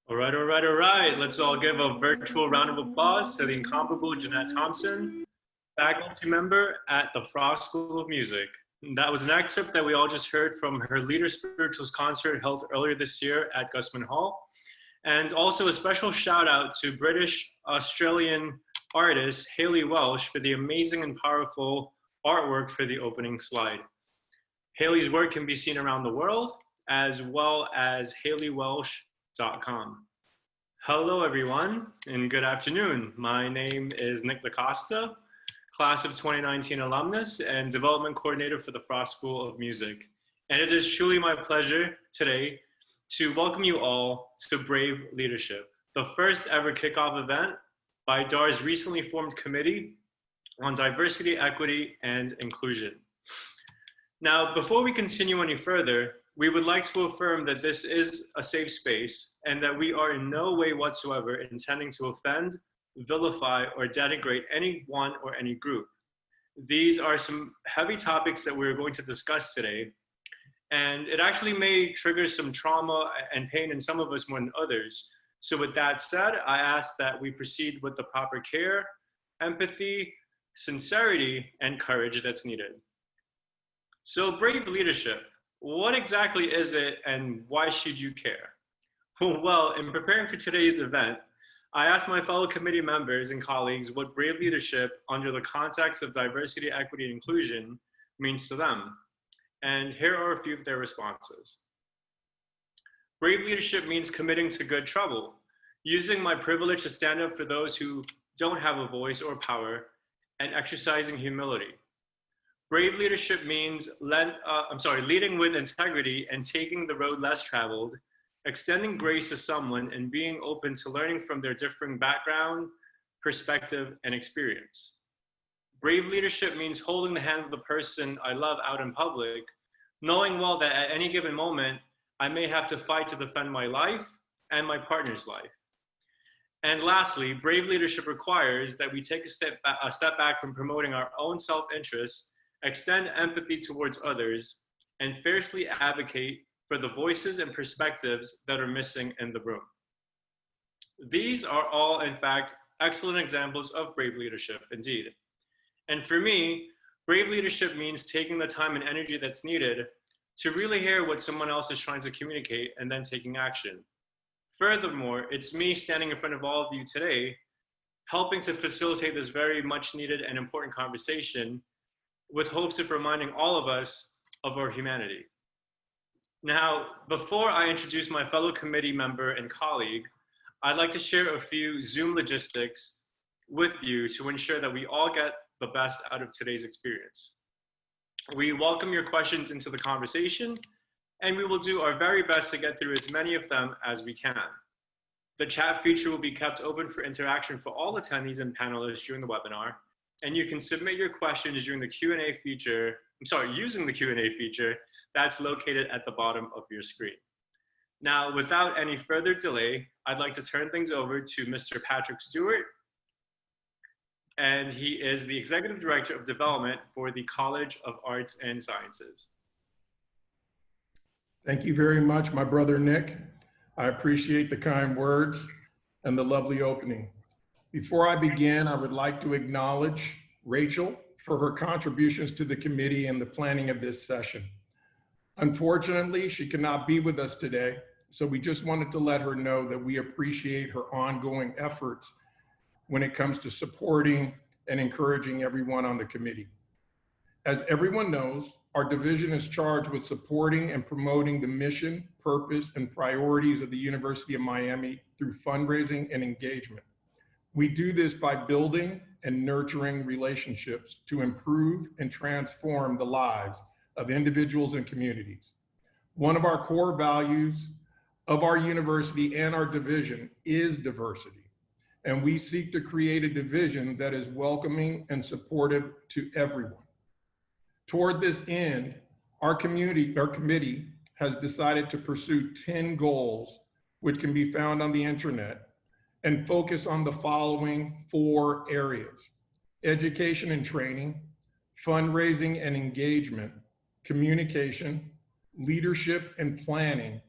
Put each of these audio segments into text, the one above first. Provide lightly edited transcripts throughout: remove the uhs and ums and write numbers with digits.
All right. Let's all give a virtual round of applause to the incomparable Jeanette Thompson, faculty member at the Frost School of Music. That was an excerpt that we all just heard from her Leader Spirituals concert held earlier this year at Gusman Hall. And also a special shout out to British Australian artist Hayley Welsh for the amazing and powerful artwork for the opening slide. Hayley's work can be seen around the world, as well as haleywelsh.com. Hello, everyone, and good afternoon. My name is Nick DaCosta, class of 2019 alumnus and development coordinator for the Frost School of Music. And it is truly my pleasure today to welcome you all to Brave Leadership, the first ever kickoff event by DAR's recently formed Committee on Diversity, Equity, and Inclusion. Now, before we continue any further, we would like to affirm that this is a safe space and that we are in no way whatsoever intending to offend, vilify, or denigrate anyone or any group. These are some heavy topics that we're going to discuss today, and it actually may trigger some trauma and pain in some of us more than others. So with that said, I ask that we proceed with the proper care, empathy, sincerity, and courage that's needed. So Brave Leadership, what exactly is it and why should you care? Well, in preparing for today's event, I asked my fellow committee members and colleagues what Brave Leadership under the context of diversity, equity, and inclusion means to them. And here are a few of their responses. Brave Leadership means committing to good trouble, using my privilege to stand up for those who don't have a voice or power, and exercising humility. Brave Leadership means leading with integrity and taking the road less traveled, extending grace to someone and being open to learning from their differing background, perspective, and experience. Brave Leadership means holding the hand of the person I love out in public, knowing well that at any given moment, I may have to fight to defend my life and my partner's life. And lastly, Brave Leadership requires that we take a step back from promoting our own self-interest, extend empathy towards others, and fiercely advocate for the voices and perspectives that are missing in the room. These are all, in fact, excellent examples of brave leadership, indeed. And for me, brave leadership means taking the time and energy that's needed to really hear what someone else is trying to communicate and then taking action. Furthermore, it's me standing in front of all of you today, helping to facilitate this very much needed and important conversation with hopes of reminding all of us of our humanity. Now, before I introduce my fellow committee member and colleague, I'd like to share a few Zoom logistics with you to ensure that we all get the best out of today's experience. We welcome your questions into the conversation, and we will do our very best to get through as many of them as we can. The chat feature will be kept open for interaction for all attendees and panelists during the webinar, and you can submit your questions during the Q&A feature, using the Q&A feature that's located at the bottom of your screen. Now, without any further delay, I'd like to turn things over to Mr. Patrick Stewart, and he is the Executive Director of Development for the College of Arts and Sciences. Thank you very much, my brother Nick. I appreciate the kind words and the lovely opening. Before I begin, I would like to acknowledge Rachel for her contributions to the committee and the planning of this session. Unfortunately, she cannot be with us today, so we just wanted to let her know that we appreciate her ongoing efforts when it comes to supporting and encouraging everyone on the committee. As everyone knows, our division is charged with supporting and promoting the mission, purpose, and priorities of the University of Miami through fundraising and engagement. We do this by building and nurturing relationships to improve and transform the lives of individuals and communities. One of our core values of our university and our division is diversity, and we seek to create a division that is welcoming and supportive to everyone. Toward this end, our committee has decided to pursue 10 goals, which can be found on the intranet, and focus on the following 4 areas: education and training, fundraising and engagement, communication, leadership, and planning.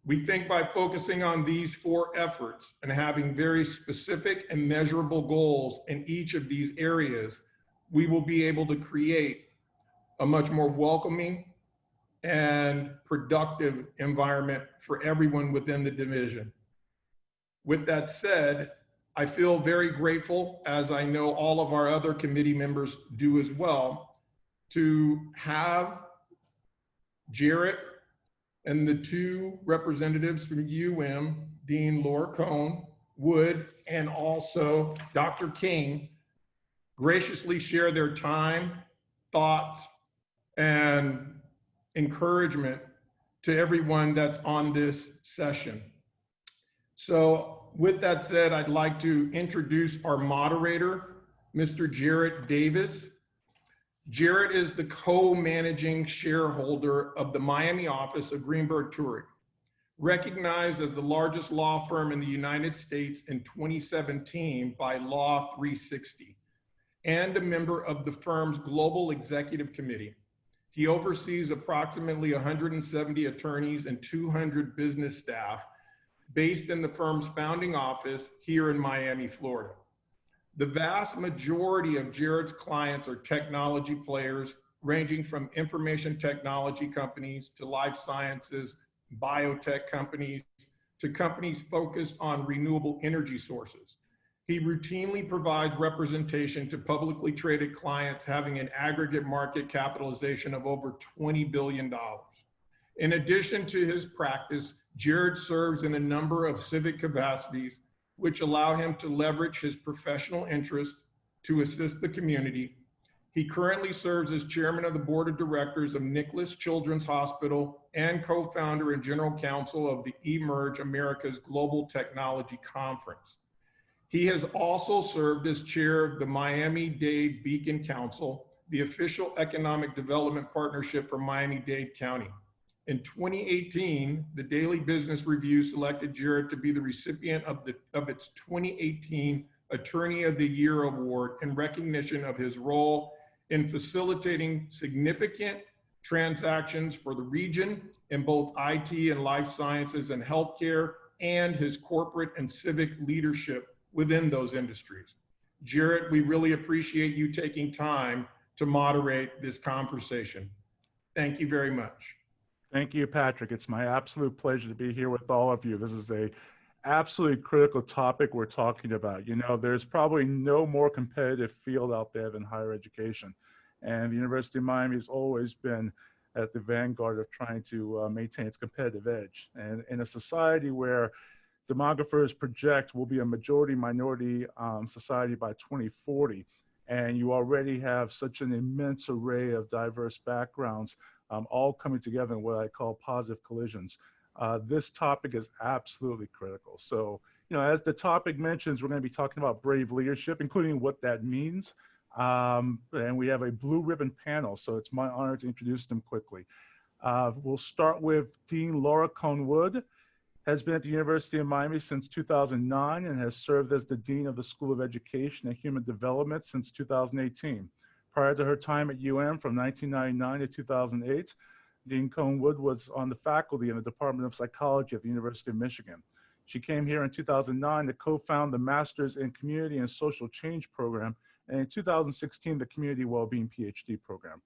We think by focusing on these 4 efforts and having very specific and measurable goals in each of these areas, we will be able to create a much more welcoming and productive environment for everyone within the division. With that said, I feel very grateful, as I know all of our other committee members do as well, to have Jarrett and the 2 representatives from UM, Dean Laura Cohn, Wood, and also Dr. King, graciously share their time, thoughts, and encouragement to everyone that's on this session. So with that said, I'd like to introduce our moderator, Mr. Jarrett Davis. Jarrett is the co-managing shareholder of the Miami office of Greenberg Traurig, recognized as the largest law firm in the United States in 2017 by Law 360, and a member of the firm's Global Executive Committee. He oversees approximately 170 attorneys and 200 business staff based in the firm's founding office here in Miami, Florida. The vast majority of Jarrett's clients are technology players, ranging from information technology companies to life sciences, biotech companies, to companies focused on renewable energy sources. He routinely provides representation to publicly traded clients having an aggregate market capitalization of over $20 billion. In addition to his practice, Jarrett serves in a number of civic capacities, which allow him to leverage his professional interest to assist the community. He currently serves as chairman of the board of directors of Nicholas Children's Hospital and co-founder and general counsel of the eMERGE America's Global Technology Conference. He has also served as chair of the Miami-Dade Beacon Council, the official economic development partnership for Miami-Dade County. In 2018, the Daily Business Review selected Jarrett to be the recipient of its 2018 Attorney of the Year Award in recognition of his role in facilitating significant transactions for the region in both IT and life sciences and healthcare, and his corporate and civic leadership within those industries. Jarrett, we really appreciate you taking time to moderate this conversation. Thank you very much. Thank you, Patrick. It's my absolute pleasure to be here with all of you. This is a absolutely critical topic we're talking about. You know, there's probably no more competitive field out there than higher education. And the University of Miami has always been at the vanguard of trying to maintain its competitive edge. And in a society where demographers project will be a majority minority society by 2040, and you already have such an immense array of diverse backgrounds all coming together in what I call positive collisions. This topic is absolutely critical. So, you know, as the topic mentions, we're going to be talking about brave leadership, including what that means. And we have a blue ribbon panel, so it's my honor to introduce them quickly. We'll start with Dean Laura Cohn-Wood, has been at the University of Miami since 2009 and has served as the Dean of the School of Education and Human Development since 2018. Prior to her time at UM from 1999 to 2008, Dean Cohn-Wood was on the faculty in the Department of Psychology at the University of Michigan. She came here in 2009 to co-found the Masters in Community and Social Change program, and in 2016, the Community Wellbeing PhD program.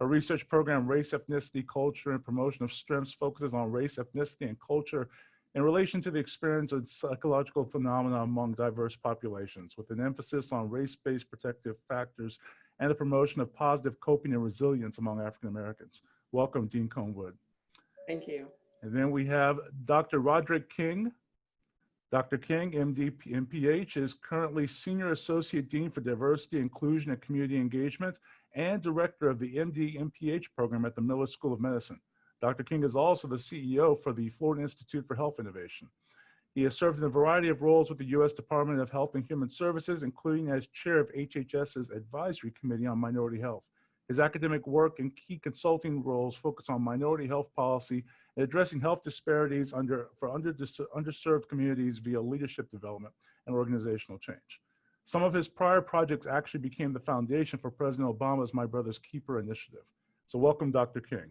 Her research program, Race, Ethnicity, Culture, and Promotion of Strengths, focuses on race, ethnicity, and culture in relation to the experience of psychological phenomena among diverse populations, with an emphasis on race-based protective factors and the promotion of positive coping and resilience among African Americans. Welcome, Dean Cohn-Wood. Thank you. And then we have Dr. Roderick King. Dr. King, MD, MPH, is currently Senior Associate Dean for Diversity, Inclusion, and Community Engagement and Director of the MD, MPH program at the Miller School of Medicine. Dr. King is also the CEO for the Florida Institute for Health Innovation. He has served in a variety of roles with the U.S. Department of Health and Human Services, including as chair of HHS's Advisory Committee on Minority Health. His academic work and key consulting roles focus on minority health policy and addressing health disparities for underserved communities via leadership development and organizational change. Some of his prior projects actually became the foundation for President Obama's My Brother's Keeper initiative. So welcome, Dr. King.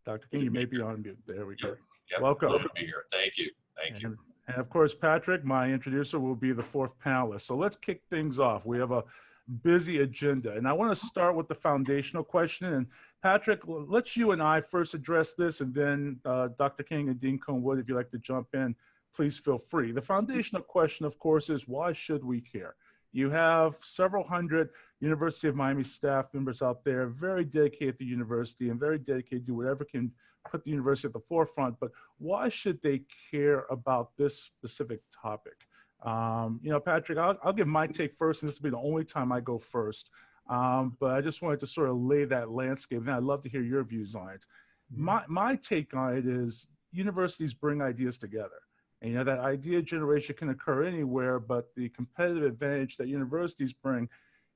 Dr. King, you may be on mute. There we go. Yep. Welcome. Glad to be here. Thank you. Thank you. And of course, Patrick, my introducer, will be the fourth panelist. So let's kick things off. We have a busy agenda, and I want to start with the foundational question. And Patrick, let's you and I first address this, and then Dr. King and Dean Cohn-Wood, if you'd like to jump in, please feel free. The foundational question, of course, is why should we care? You have several hundred University of Miami staff members out there, very dedicated to the university and very dedicated to whatever can put the university at the forefront, but why should they care about this specific topic? You know, Patrick, I'll give my take first, and this will be the only time I go first, but I just wanted to sort of lay that landscape, and I'd love to hear your views on it. My take on it is universities bring ideas together. And, you know, that idea generation can occur anywhere, but the competitive advantage that universities bring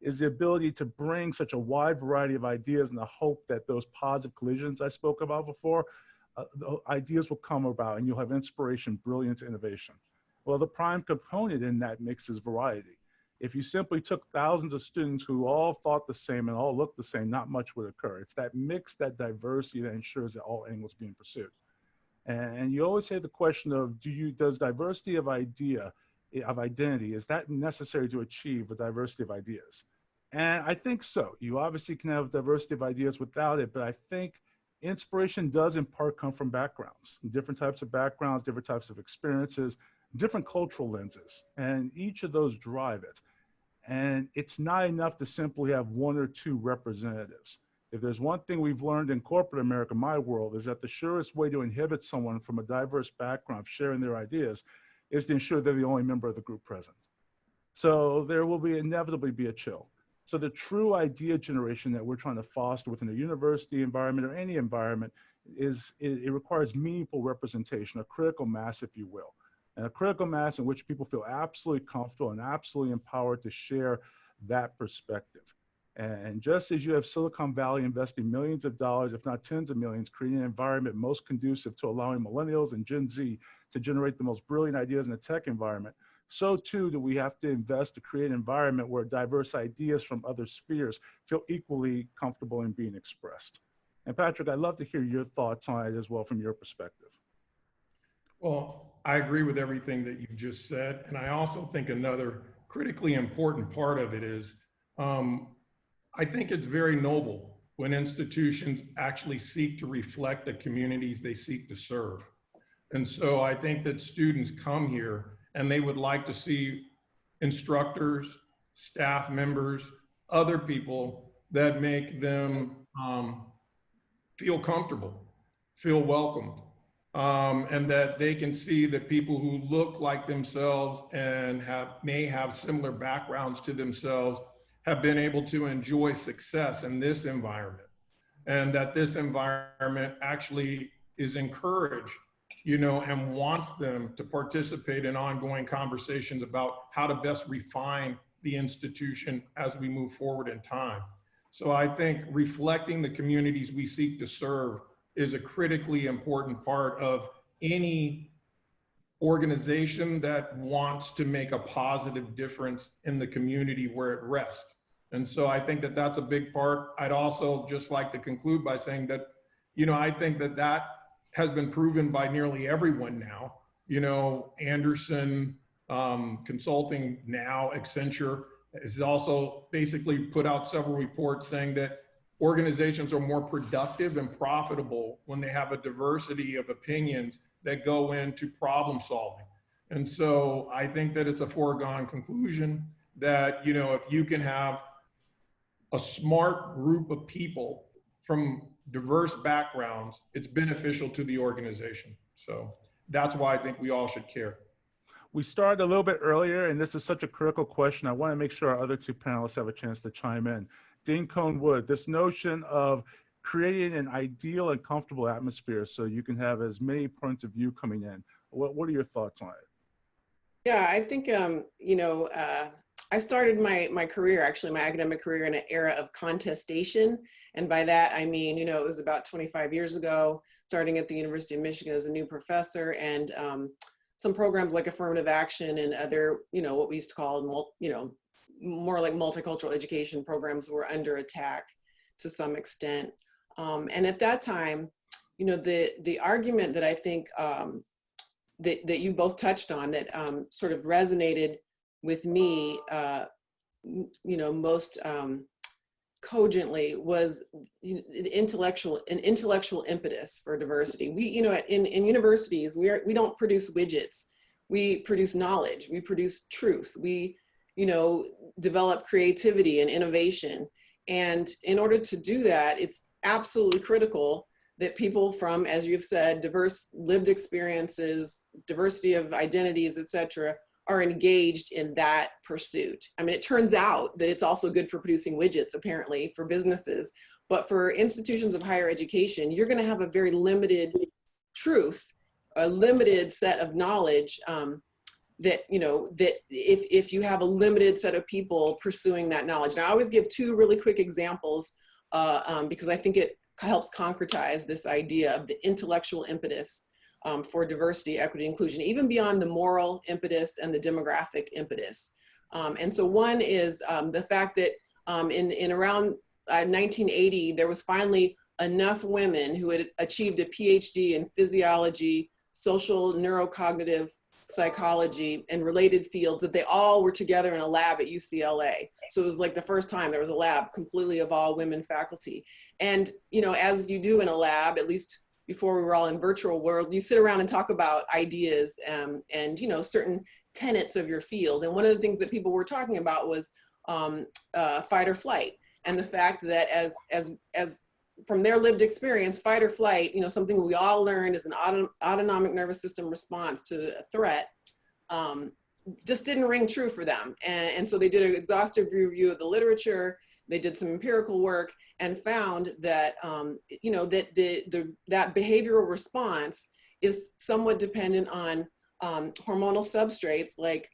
is the ability to bring such a wide variety of ideas in the hope that those positive collisions I spoke about before, the ideas will come about and you'll have inspiration, brilliance, innovation. Well, the prime component in that mix is variety. If you simply took thousands of students who all thought the same and all looked the same, not much would occur. It's that mix, that diversity that ensures that all angles being pursued. And you always say the question of, does diversity of identity, is that necessary to achieve a diversity of ideas? And I think so. You obviously can have diversity of ideas without it, but I think inspiration does in part come from backgrounds, different types of backgrounds, different types of experiences, different cultural lenses, and each of those drive it. And it's not enough to simply have one or two representatives. If there's one thing we've learned in corporate America, my world, is that the surest way to inhibit someone from a diverse background of sharing their ideas is to ensure they're the only member of the group present. So there will inevitably be a chill. So the true idea generation that we're trying to foster within a university environment or any environment it requires meaningful representation, a critical mass, if you will, and a critical mass in which people feel absolutely comfortable and absolutely empowered to share that perspective. And just as you have Silicon Valley investing millions of dollars, if not tens of millions, creating an environment most conducive to allowing millennials and Gen Z to generate the most brilliant ideas in the tech environment, so too do we have to invest to create an environment where diverse ideas from other spheres feel equally comfortable in being expressed. And Patrick, I'd love to hear your thoughts on it as well from your perspective. Well, I agree with everything that you've just said. And I also think another critically important part of it is, I think it's very noble when institutions actually seek to reflect the communities they seek to serve. And so I think that students come here and they would like to see instructors, staff members, other people that make them feel comfortable, feel welcomed, and that they can see that people who look like themselves and may have similar backgrounds to themselves have been able to enjoy success in this environment, and that this environment actually is encouraged, and wants them to participate in ongoing conversations about how to best refine the institution as we move forward in time. So I think reflecting the communities we seek to serve is a critically important part of any organization that wants to make a positive difference in the community where it rests. And so I think that that's a big part. I'd also just like to conclude by saying that, I think that that has been proven by nearly everyone now. Anderson Consulting, now Accenture, has also basically put out several reports saying that organizations are more productive and profitable when they have a diversity of opinions that go into problem solving. And so I think that it's a foregone conclusion that, if you can have a smart group of people from diverse backgrounds, it's beneficial to the organization. So that's why I think we all should care. We started a little bit earlier, and this is such a critical question. I want to make sure our other two panelists have a chance to chime in. Dean Cohn-Wood, this notion of creating an ideal and comfortable atmosphere so you can have as many points of view coming in. What are your thoughts on it? Yeah, I think, I started my career, actually my academic career, in an era of contestation. And by that, I mean, it was about 25 years ago, starting at the University of Michigan as a new professor, and some programs like affirmative action and other, what we used to call, more like multicultural education programs were under attack to some extent. And at that time, the argument that I think that you both touched on that sort of resonated with me, most cogently was an intellectual impetus for diversity. We, in universities, we don't produce widgets. We produce knowledge. We produce truth. We, develop creativity and innovation. And in order to do that, it's absolutely critical that people from, as you've said, diverse lived experiences, diversity of identities, et cetera, are engaged in that pursuit. I mean, it turns out that it's also good for producing widgets, apparently, for businesses. But for institutions of higher education, you're going to have a very limited truth, a limited set of knowledge that if you have a limited set of people pursuing that knowledge. Now, I always give two really quick examples because I think it helps concretize this idea of the intellectual impetus for diversity, equity, inclusion, even beyond the moral impetus and the demographic impetus. And so one is the fact that in around 1980, there was finally enough women who had achieved a PhD in physiology, social neurocognitive psychology, and related fields that they all were together in a lab at UCLA. So it was like the first time there was a lab completely of all women faculty. And, as you do in a lab, at least before we were all in virtual world, you sit around and talk about ideas and certain tenets of your field. And one of the things that people were talking about was fight or flight, and the fact that as from their lived experience, fight or flight, something we all learned is an autonomic nervous system response to a threat, just didn't ring true for them. And so they did an exhaustive review of the literature. They did some empirical work and found that, that behavioral response is somewhat dependent on hormonal substrates like,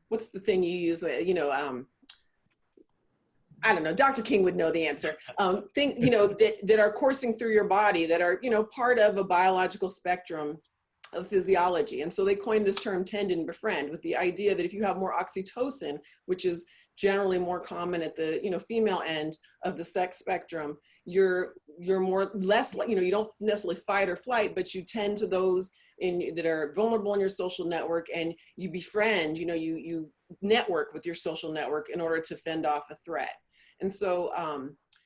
what's the thing you use, I don't know, Dr. King would know the answer. That are coursing through your body that are, part of a biological spectrum of physiology. And so they coined this term tend and befriend, with the idea that if you have more oxytocin, which is generally more common at the, female end of the sex spectrum, you're less, you don't necessarily fight or flight, but you tend to those that are vulnerable in your social network, and you befriend, you network with your social network in order to fend off a threat. And so,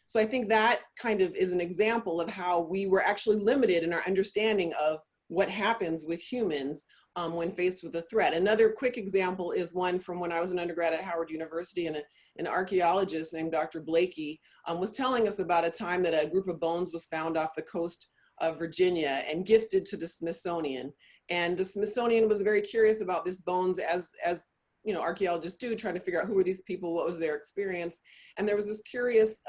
so I think that kind of is an example of how we were actually limited in our understanding of what happens with humans when faced with a threat. Another quick example is one from when I was an undergrad at Howard University, and an archaeologist named Dr. Blakey was telling us about a time that a group of bones was found off the coast of Virginia and gifted to the Smithsonian. And the Smithsonian was very curious about these bones, as archaeologists do, trying to figure out who were these people, what was their experience. And there was this curious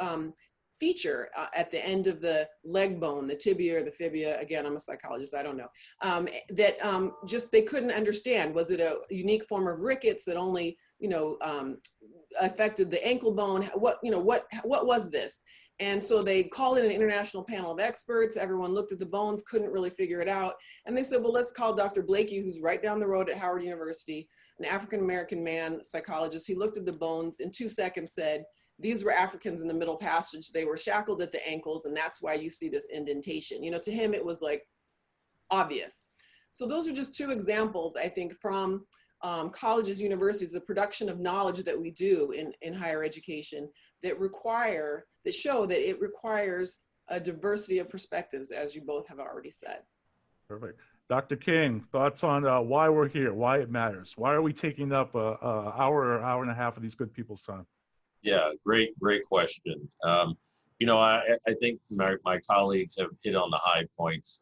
feature at the end of the leg bone, the tibia or the fibia, again, I'm a psychologist, I don't know, that just they couldn't understand. Was it a unique form of rickets that only, affected the ankle bone? What was this? And so they called in an international panel of experts. Everyone looked at the bones, couldn't really figure it out. And they said, well, let's call Dr. Blakey, who's right down the road at Howard University, an African-American man, psychologist. He looked at the bones, in 2 seconds said, these were Africans in the Middle Passage. They were shackled at the ankles, and that's why you see this indentation. To him, it was like obvious. So those are just 2 examples, I think, from colleges, universities, the production of knowledge that we do in higher education that show that it requires a diversity of perspectives, as you both have already said. Perfect. Dr. King, thoughts on why we're here, why it matters? Why are we taking up an hour or hour and a half of these good people's time? Yeah, great question. I think my colleagues have hit on the high points.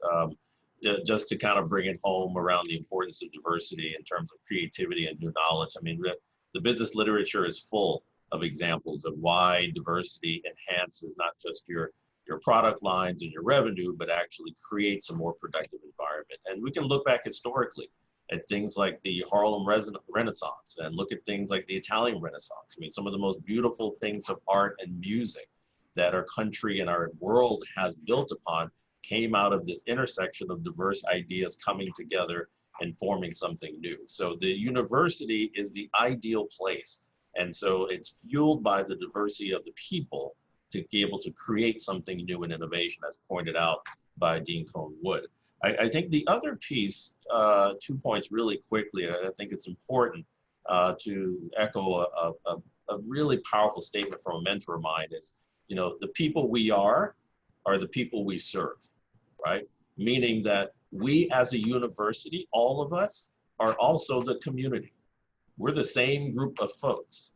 Just to kind of bring it home around the importance of diversity in terms of creativity and new knowledge. I mean, the business literature is full of examples of why diversity enhances not just your product lines and your revenue, but actually creates a more productive environment. And we can look back historically at things like the Harlem Renaissance and look at things like the Italian Renaissance. I mean, some of the most beautiful things of art and music that our country and our world has built upon came out of this intersection of diverse ideas coming together and forming something new. So the university is the ideal place. And so it's fueled by the diversity of the people to be able to create something new and innovation, as pointed out by Dean Cone Wood. I think the other piece, 2 points really quickly, and I think it's important to echo a really powerful statement from a mentor of mine is, the people we are the people we serve, right? Meaning that we as a university, all of us, are also the community. We're the same group of folks.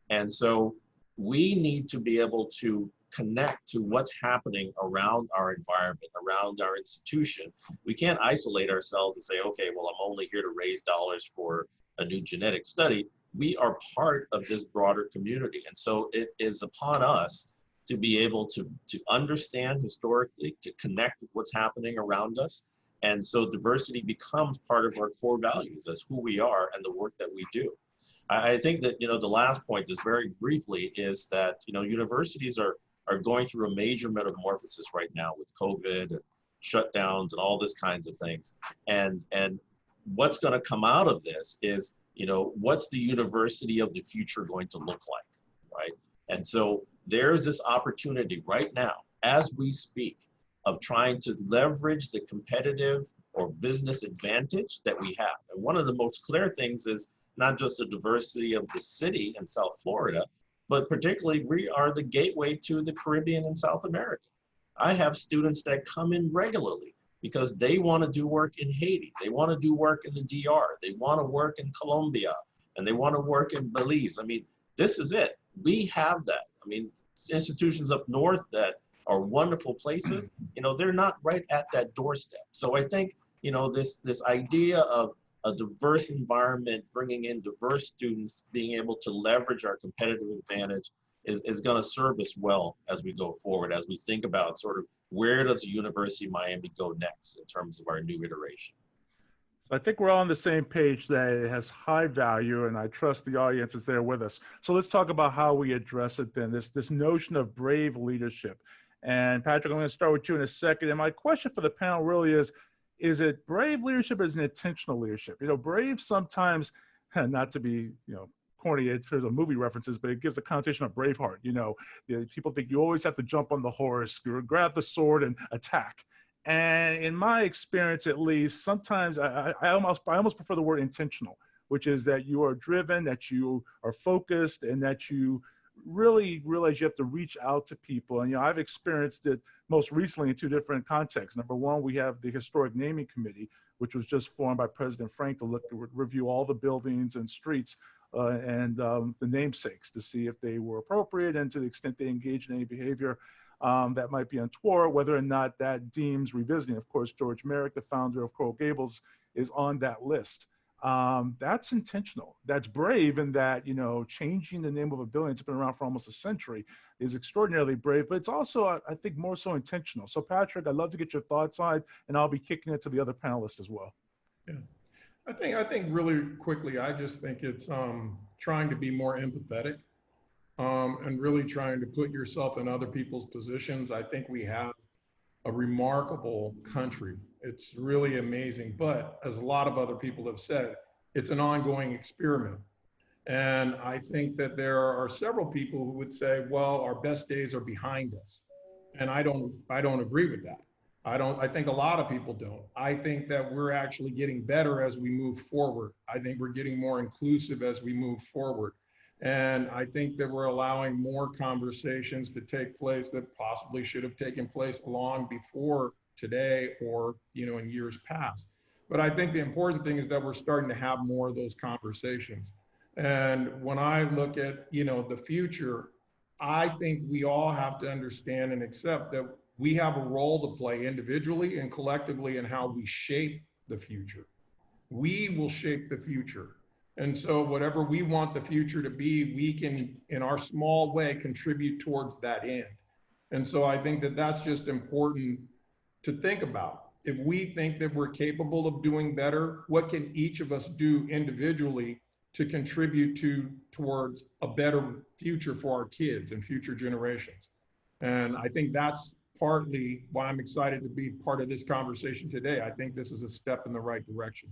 And so we need to be able to connect to what's happening around our environment, around our institution. We can't isolate ourselves and say, okay, well, I'm only here to raise dollars for a new genetic study. We are part of this broader community. And so it is upon us to be able to understand historically, to connect with what's happening around us. And so diversity becomes part of our core values as who we are and the work that we do. I think that, the last point, just very briefly, is that, universities are going through a major metamorphosis right now with COVID and shutdowns and all this kinds of things. And what's going to come out of this is, what's the university of the future going to look like, right? And so there's this opportunity right now, as we speak, of trying to leverage the competitive or business advantage that we have. And one of the most clear things is not just the diversity of the city in South Florida, but particularly we are the gateway to the Caribbean and South America. I have students that come in regularly because they want to do work in Haiti. They want to do work in the DR. They want to work in Colombia, and they want to work in Belize. I mean, this is it. We have that. I mean, institutions up north that are wonderful places, they're not right at that doorstep. So I think, this idea of a diverse environment, bringing in diverse students, being able to leverage our competitive advantage is going to serve us well as we go forward, as we think about sort of where does the University of Miami go next in terms of our new iteration. So I think we're all on the same page that it has high value, and I trust the audience is there with us. So let's talk about how we address it then, this notion of brave leadership. And Patrick, I'm going to start with you in a second. And my question for the panel really is it brave leadership or is it intentional leadership? Brave sometimes, not to be, corny in terms of movie references, but it gives a connotation of Braveheart. People think you always have to jump on the horse, grab the sword and attack. And in my experience, at least, sometimes I almost prefer the word intentional, which is that you are driven, that you are focused, and that you really realize you have to reach out to people. And, I've experienced it most recently in two different contexts. Number one, we have the Historic Naming Committee, which was just formed by President Frank to review all the buildings and streets and the namesakes to see if they were appropriate, and to the extent they engaged in any behavior that might be untoward, whether or not that deems revisiting. Of course, George Merrick, the founder of Coral Gables, is on that list. That's intentional. That's brave in that, changing the name of a building that's been around for almost a century is extraordinarily brave, but it's also, I think, more so intentional. So Patrick, I'd love to get your thoughts on it, and I'll be kicking it to the other panelists as well. Yeah, I think really quickly, I just think it's trying to be more empathetic and really trying to put yourself in other people's positions. I think we have a remarkable country. It's really amazing, but as a lot of other people have said, it's an ongoing experiment. And I think that there are several people who would say, well, our best days are behind us. And I don't agree with that. I think a lot of people don't. I think that we're actually getting better as we move forward. I think we're getting more inclusive as we move forward. And I think that we're allowing more conversations to take place that possibly should have taken place long before today or, in years past. But I think the important thing is that we're starting to have more of those conversations. And when I look at, the future, I think we all have to understand and accept that we have a role to play individually and collectively in how we shape the future. We will shape the future. And so whatever we want the future to be, we can, in our small way, contribute towards that end. And so I think that that's just important to think about. If we think that we're capable of doing better, what can each of us do individually to contribute towards a better future for our kids and future generations? And I think that's partly why I'm excited to be part of this conversation today. I think this is a step in the right direction.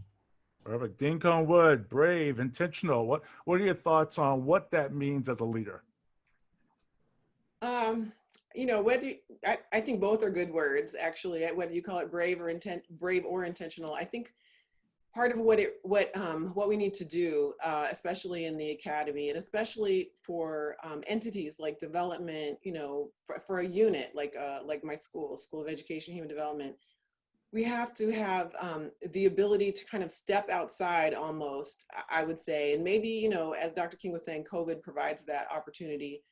Perfect. Dean Cohn-Wood, brave, intentional. What are your thoughts on what that means as a leader? I think both are good words, actually, whether you call it brave or intentional. I think part of what we need to do, especially in the academy, and especially for entities like development, for a unit like my School of Education, Human Development, we have to have the ability to kind of step outside almost, I would say, and maybe, as Dr. King was saying, COVID provides that opportunity,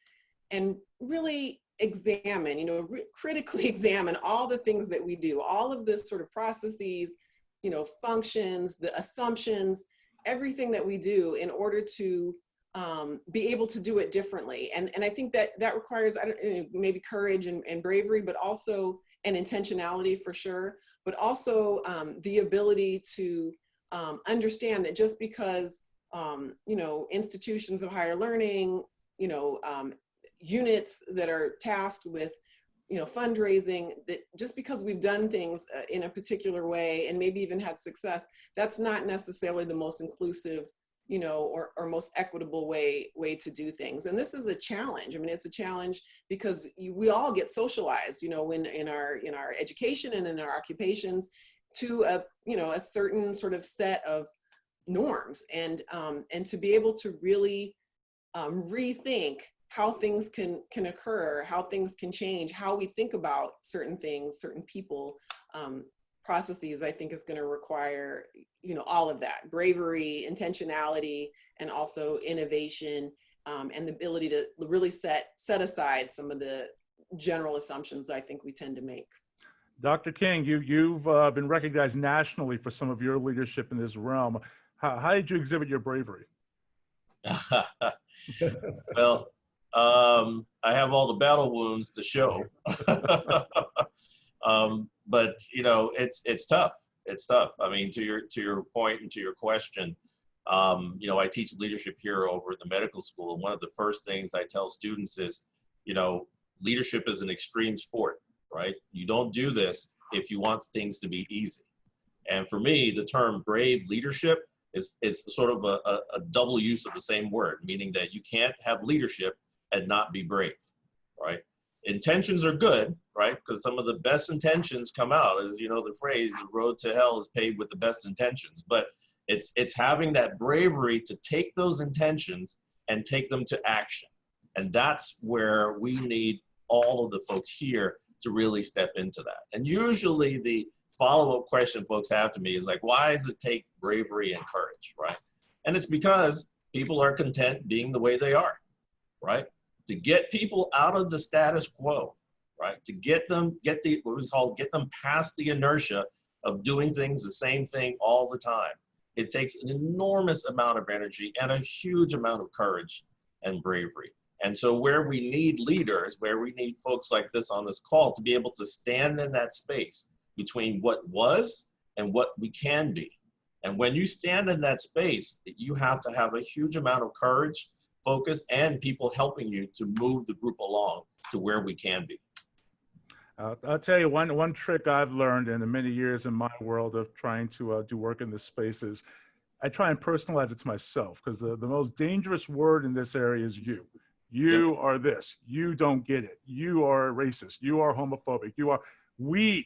and really examine, critically examine all the things that we do, all of this sort of processes, functions, the assumptions, everything that we do in order to be able to do it differently. And I think that requires, maybe courage and bravery, but also an intentionality for sure, but also the ability to understand that just because, institutions of higher learning, units that are tasked with, fundraising, that just because we've done things in a particular way and maybe even had success, that's not necessarily the most inclusive, or most equitable way to do things. And this is a challenge. I mean, it's a challenge because we all get socialized, when in our education and in our occupations to a certain sort of set of norms, and to be able to really rethink how things can occur, how things can change, how we think about certain things, certain people, processes, I think is going to require, all of that: bravery, intentionality, and also innovation, and the ability to really set aside some of the general assumptions I think we tend to make. Dr. King, you've been recognized nationally for some of your leadership in this realm. How did you exhibit your bravery? Well, I have all the battle wounds to show. But it's tough. It's tough. I mean, to your point and to your question, I teach leadership here over at the medical school. And one of the first things I tell students is, leadership is an extreme sport, right? You don't do this if you want things to be easy. And for me, the term brave leadership is sort of a double use of the same word, meaning that you can't have leadership and not be brave, right? intentions are good, right? Because some of the best intentions come out. As you know, the phrase, the road to hell is paved with the best intentions. But it's having that bravery to take those intentions and take them to action. And that's where we need all of the folks here to really step into that. And usually the follow-up question folks have to me is like, why does it take bravery and courage, right? And it's because people are content being the way they are, right? To get people out of the status quo, right? To get them past the inertia of doing things the same thing all the time. It takes an enormous amount of energy and a huge amount of courage and bravery. And so where we need leaders, where we need folks like this on this call to be able to stand in that space between what was and what we can be. And when you stand in that space, you have to have a huge amount of courage, focus, and people helping you to move the group along to where we can be. I'll tell you one trick I've learned in the many years in my world of trying to do work in this space is I try and personalize it to myself, because the most dangerous word in this area is you. You are this. You don't get it. You are racist. You are homophobic. We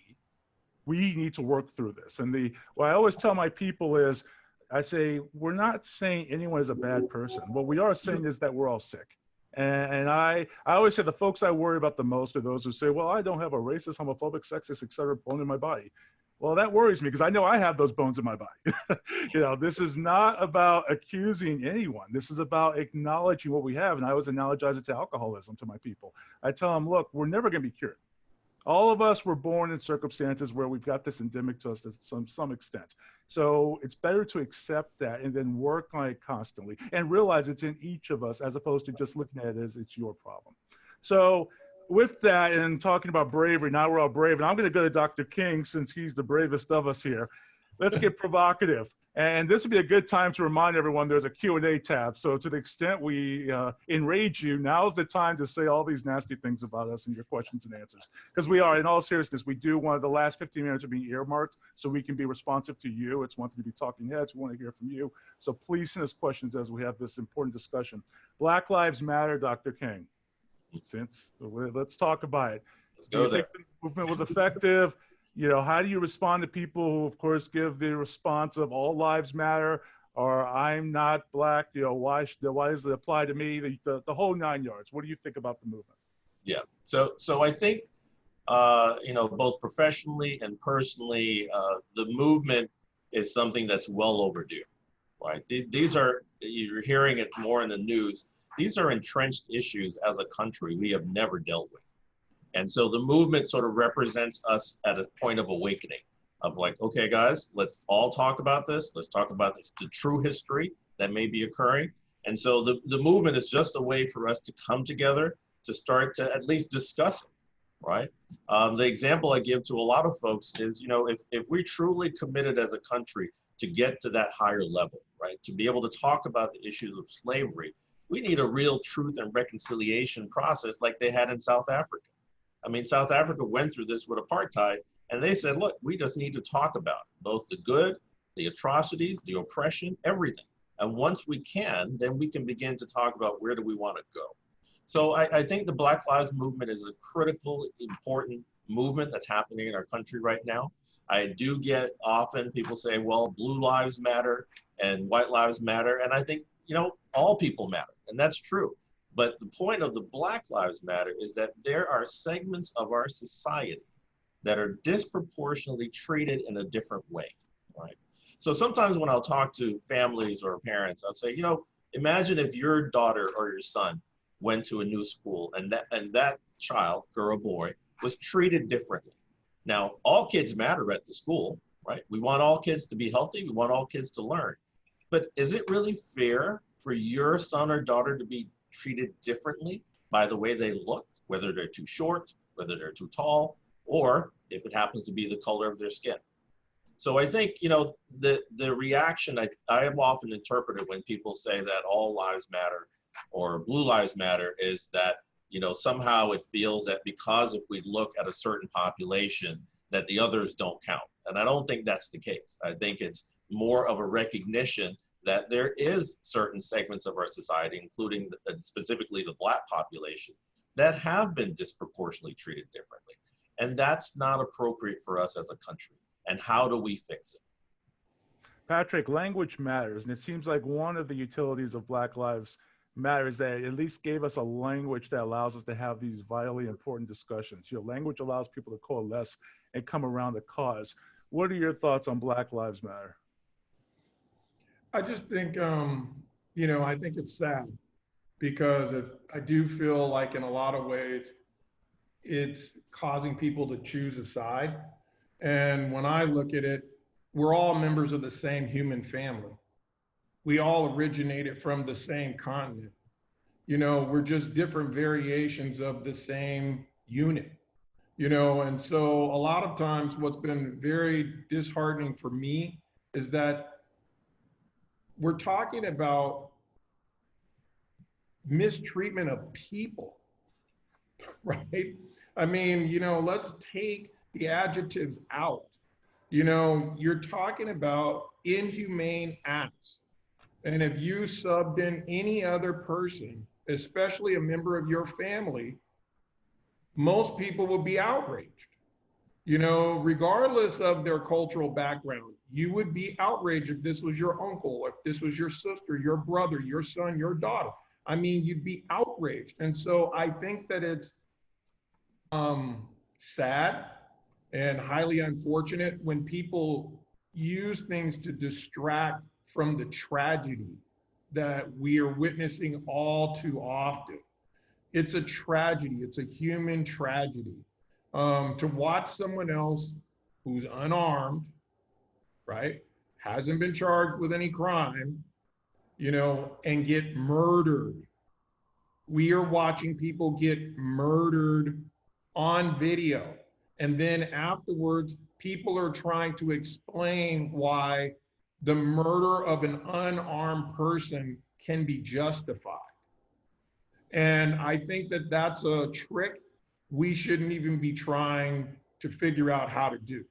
need to work through this. And what I always tell my people is, I say, we're not saying anyone is a bad person. What we are saying is that we're all sick. And I always say the folks I worry about the most are those who say, well, I don't have a racist, homophobic, sexist, et cetera, bone in my body. Well, that worries me because I know I have those bones in my body. This is not about accusing anyone. This is about acknowledging what we have. And I always analogize it to alcoholism to my people. I tell them, look, we're never going to be cured. All of us were born in circumstances where we've got this endemic to us to some extent. So it's better to accept that and then work on it constantly and realize it's in each of us as opposed to just looking at it as it's your problem. So with that and talking about bravery, now we're all brave, and I'm going to go to Dr. King since he's the bravest of us here. Let's get provocative. And this would be a good time to remind everyone there's a Q&A tab. So to the extent we enrage you, now's the time to say all these nasty things about us and your questions and answers. Because we are, in all seriousness, we do want the last 15 minutes to be earmarked so we can be responsive to you. It's one thing to be talking heads. We want to hear from you. So please send us questions as we have this important discussion. Black Lives Matter, Dr. King. Let's talk about it. Let's go there. Do you think the movement was effective? How do you respond to people who, of course, give the response of all lives matter, or I'm not black, why does it apply to me? The whole 9 yards. What do you think about the movement? Yeah. So I think, both professionally and personally, the movement is something that's well overdue, right? These are, you're hearing it more in the news. These are entrenched issues as a country we have never dealt with. And so the movement sort of represents us at a point of awakening of like, okay, guys, let's all talk about this. Let's talk about the true history that may be occurring. And so the movement is just a way for us to come together to start to at least discuss it, right? The example I give to a lot of folks is, if we truly committed as a country to get to that higher level, right? To be able to talk about the issues of slavery, we need a real truth and reconciliation process like they had in South Africa. I mean, South Africa went through this with apartheid, and they said, look, we just need to talk about both the good, the atrocities, the oppression, everything. And once we can, then we can begin to talk about where do we want to go. So I think the Black Lives Movement is a critical, important movement that's happening in our country right now. I do get often people say, well, blue lives matter and white lives matter. And I think, all people matter, and that's true. But the point of the Black Lives Matter is that there are segments of our society that are disproportionately treated in a different way, right? So sometimes when I'll talk to families or parents, I'll say, imagine if your daughter or your son went to a new school and that child, girl or boy, was treated differently. Now, all kids matter at the school, right? We want all kids to be healthy. We want all kids to learn. But is it really fair for your son or daughter to be treated differently by the way they look, whether they're too short, whether they're too tall, or if it happens to be the color of their skin? So I think, the reaction I have often interpreted when people say that all lives matter or blue lives matter is that, somehow it feels that because if we look at a certain population that the others don't count. And I don't think that's the case. I think it's more of a recognition that there is certain segments of our society, including specifically the Black population, that have been disproportionately treated differently. And that's not appropriate for us as a country. And how do we fix it? Patrick, language matters, and it seems like one of the utilities of Black Lives Matter is that it at least gave us a language that allows us to have these vitally important discussions. You know, language allows people to coalesce and come around a cause. What are your thoughts on Black Lives Matter? I just think, I think it's sad because I do feel like in a lot of ways, it's causing people to choose a side. And when I look at it, we're all members of the same human family. We all originated from the same continent. We're just different variations of the same unit, and so a lot of times what's been very disheartening for me is that we're talking about mistreatment of people, right? I mean, let's take the adjectives out. You're talking about inhumane acts. And if you subbed in any other person, especially a member of your family, most people would be outraged. Regardless of their cultural background, you would be outraged if this was your uncle, if this was your sister, your brother, your son, your daughter. I mean, you'd be outraged. And so I think that it's sad and highly unfortunate when people use things to distract from the tragedy that we are witnessing all too often. It's a tragedy. It's a human tragedy. To watch someone else who's unarmed, right, hasn't been charged with any crime, and get murdered. We are watching people get murdered on video. And then afterwards, people are trying to explain why the murder of an unarmed person can be justified. And I think that that's a trick we shouldn't even be trying to figure out how to do.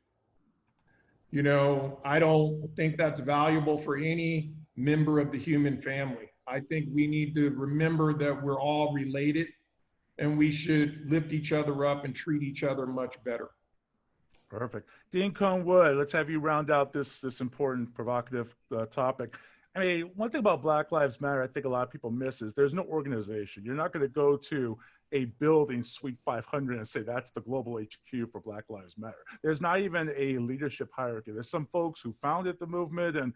I don't think that's valuable for any member of the human family. I think we need to remember that we're all related and we should lift each other up and treat each other much better. Perfect. Dean Cohn-Wood, let's have you round out this important, provocative topic. I mean, one thing about Black Lives Matter, I think a lot of people miss is there's no organization. You're not going to go to a building, Suite 500, and say that's the global HQ for Black Lives Matter. There's not even a leadership hierarchy. There's some folks who founded the movement and,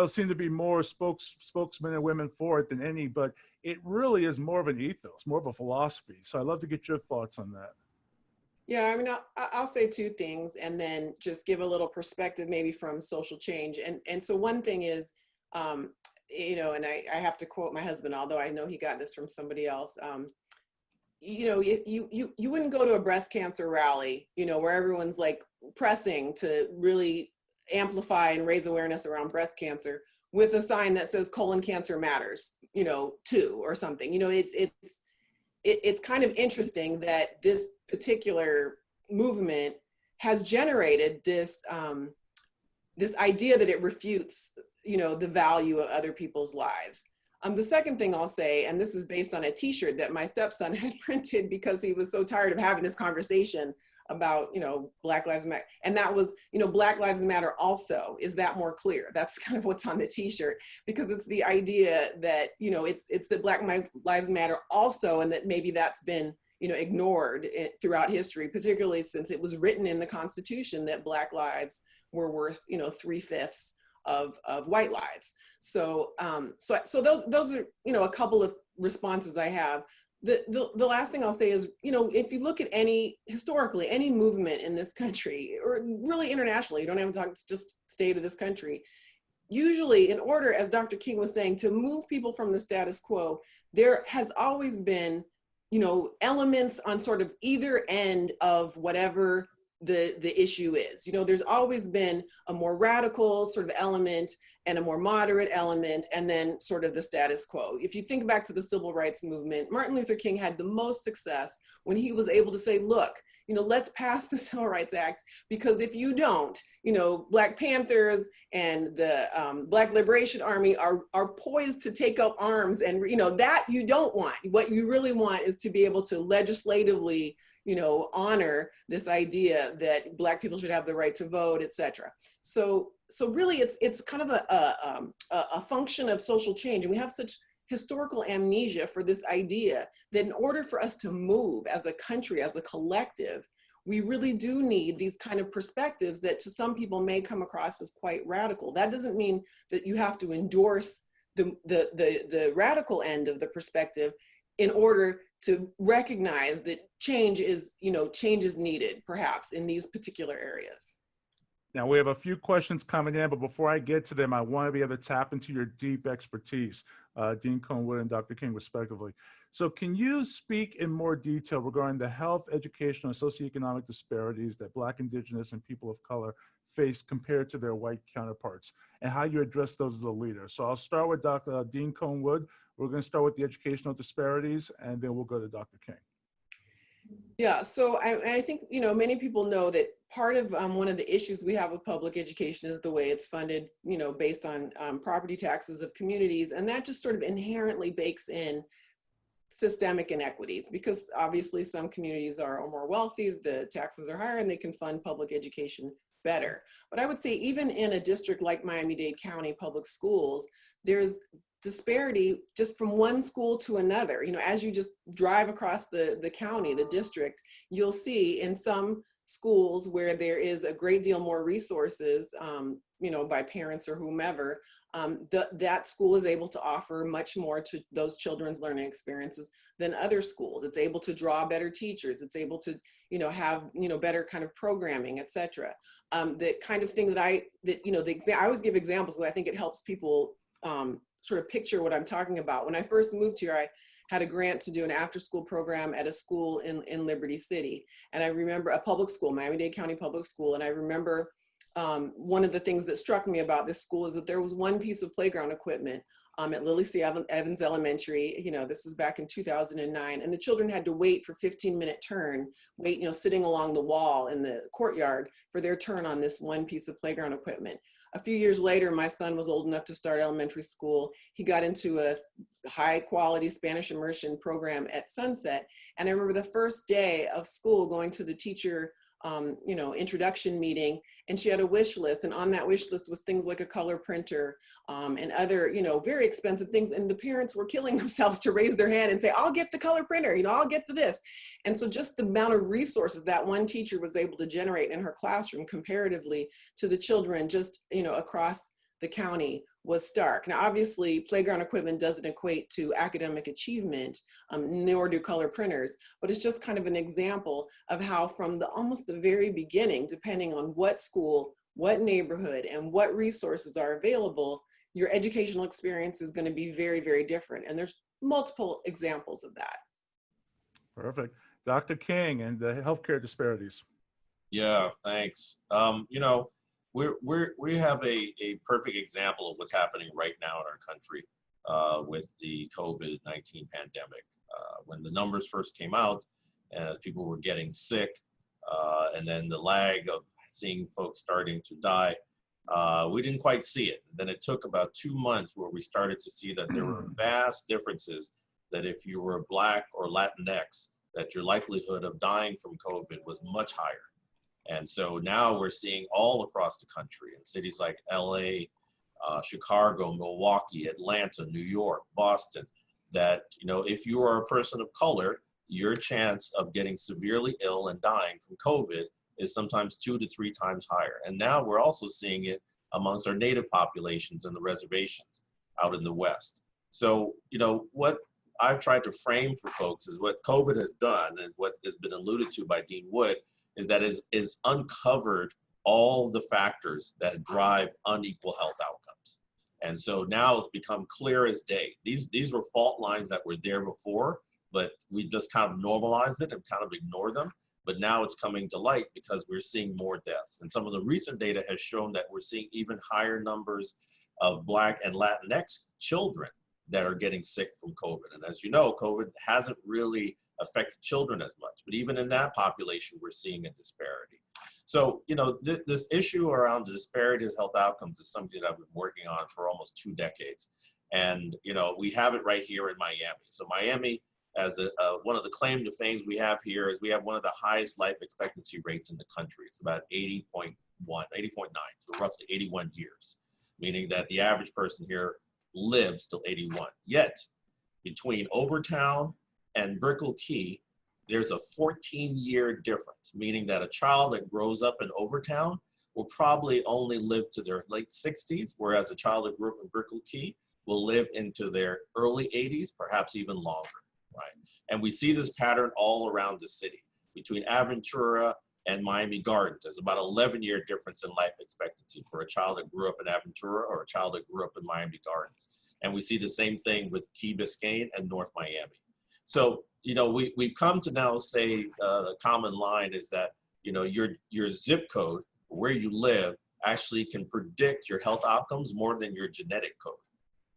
seem to be more spokesmen and women for it than any, but it really is more of an ethos, more of a philosophy. So I'd love to get your thoughts on that. Yeah, I mean, I'll say two things and then just give a little perspective maybe from social change. And so one thing is, and I have to quote my husband, although I know he got this from somebody else. You wouldn't go to a breast cancer rally, where everyone's like pressing to really amplify and raise awareness around breast cancer with a sign that says colon cancer matters, too, or something. It's kind of interesting that this particular movement has generated this this idea that it refutes, the value of other people's lives. The second thing I'll say, and this is based on a T-shirt that my stepson had printed because he was so tired of having this conversation about, Black Lives Matter. And that was, Black Lives Matter also. Is that more clear? That's kind of what's on the T-shirt, because it's the idea that, it's that Black Lives Matter also, and that maybe that's been, ignored throughout history, particularly since it was written in the Constitution that Black lives were worth, 3/5 of white lives. So, so those are, a couple of responses I have. The last thing I'll say is, if you look at historically, any movement in this country, or really internationally, you don't have to talk just state of this country, usually in order, as Dr. King was saying, to move people from the status quo, there has always been, elements on sort of either end of whatever the issue is. There's always been a more radical sort of element and a more moderate element, and then sort of the status quo. If you think back to the civil rights movement, Martin Luther King had the most success when he was able to say, look, let's pass the Civil Rights Act, because if you don't, Black Panthers and the Black Liberation Army are poised to take up arms, and that you don't want. What you really want is to be able to legislatively honor this idea that Black people should have the right to vote, et cetera. So really it's kind of a function of social change. And we have such historical amnesia for this idea that in order for us to move as a country, as a collective, we really do need these kind of perspectives that to some people may come across as quite radical. That doesn't mean that you have to endorse the radical end of the perspective in order to recognize that change is needed, perhaps, in these particular areas. Now, we have a few questions coming in, but before I get to them, I want to be able to tap into your deep expertise, Dean Cohen and Dr. King, respectively. So can you speak in more detail regarding the health, educational, and socioeconomic disparities that Black, Indigenous, and people of color face compared to their white counterparts, and how you address those as a leader? So I'll start with Dr. Dean Cohen-Wood. We're going to start with the educational disparities, and then we'll go to Dr. King. Yeah, so I think, many people know that part of one of the issues we have with public education is the way it's funded, based on property taxes of communities. And that just sort of inherently bakes in systemic inequities, because obviously some communities are more wealthy, the taxes are higher, and they can fund public education better. But I would say even in a district like Miami-Dade County Public Schools, there's disparity just from one school to another. As you just drive across the county, the district, you'll see in some schools where there is a great deal more resources, by parents or whomever, that school is able to offer much more to those children's learning experiences than other schools. It's able to draw better teachers. It's able to, have, better kind of programming, et cetera. The kind of thing that I always give examples because I think it helps people sort of picture what I'm talking about. When I first moved here, I had a grant to do an after-school program at a school in Liberty City. And I remember a public school, Miami-Dade County Public School. And I remember one of the things that struck me about this school is that there was one piece of playground equipment at Lily C. Evans Elementary. This was back in 2009. And the children had to wait for 15-minute turn, sitting along the wall in the courtyard for their turn on this one piece of playground equipment. A few years later, my son was old enough to start elementary school. He got into a high quality Spanish immersion program at Sunset. And I remember the first day of school going to the teacher introduction meeting, and she had a wish list. And on that wish list was things like a color printer and other, very expensive things. And the parents were killing themselves to raise their hand and say, I'll get the color printer, I'll get the this. And so just the amount of resources that one teacher was able to generate in her classroom comparatively to the children just, across the county was stark. Now, obviously, playground equipment doesn't equate to academic achievement, nor do color printers, but it's just kind of an example of how from almost the very beginning, depending on what school, what neighborhood, and what resources are available, your educational experience is going to be very, very different. And there's multiple examples of that. Perfect. Dr. King and the healthcare disparities. Yeah, thanks. We have a perfect example of what's happening right now in our country with the COVID-19 pandemic. When the numbers first came out, and as people were getting sick, and then the lag of seeing folks starting to die, we didn't quite see it. Then it took about 2 months where we started to see that there were vast differences, that if you were Black or Latinx, that your likelihood of dying from COVID was much higher. And so now we're seeing all across the country in cities like LA, Chicago, Milwaukee, Atlanta, New York, Boston, that, if you are a person of color, your chance of getting severely ill and dying from COVID is sometimes 2 to 3 times higher. And now we're also seeing it amongst our native populations and the reservations out in the West. So, what I've tried to frame for folks is what COVID has done, and what has been alluded to by Dean Wood, is that is uncovered all the factors that drive unequal health outcomes. And so now it's become clear as day. These were fault lines that were there before, but we just kind of normalized it and kind of ignored them. But now it's coming to light because we're seeing more deaths. And some of the recent data has shown that we're seeing even higher numbers of Black and Latinx children that are getting sick from COVID. And as you know, COVID hasn't really affected children as much, but even in that population, we're seeing a disparity. So, you know, this issue around the disparity of health outcomes is something that I've been working on for almost 2 decades. And, you know, we have it right here in Miami. So Miami, as one of the claim to fame we have here, is we have one of the highest life expectancy rates in the country. It's about 80.9, so roughly 81 years, meaning that the average person here lives till 81. Yet, between Overtown and Brickell Key, there's a 14-year difference, meaning that a child that grows up in Overtown will probably only live to their late 60s, whereas a child that grew up in Brickell Key will live into their early 80s, perhaps even longer, right? And we see this pattern all around the city. Between Aventura and Miami Gardens, there's about an 11-year difference in life expectancy for a child that grew up in Aventura or a child that grew up in Miami Gardens. And we see the same thing with Key Biscayne and North Miami. So, you know, we've come to now say the common line is that, you know, your zip code, where you live, actually can predict your health outcomes more than your genetic code,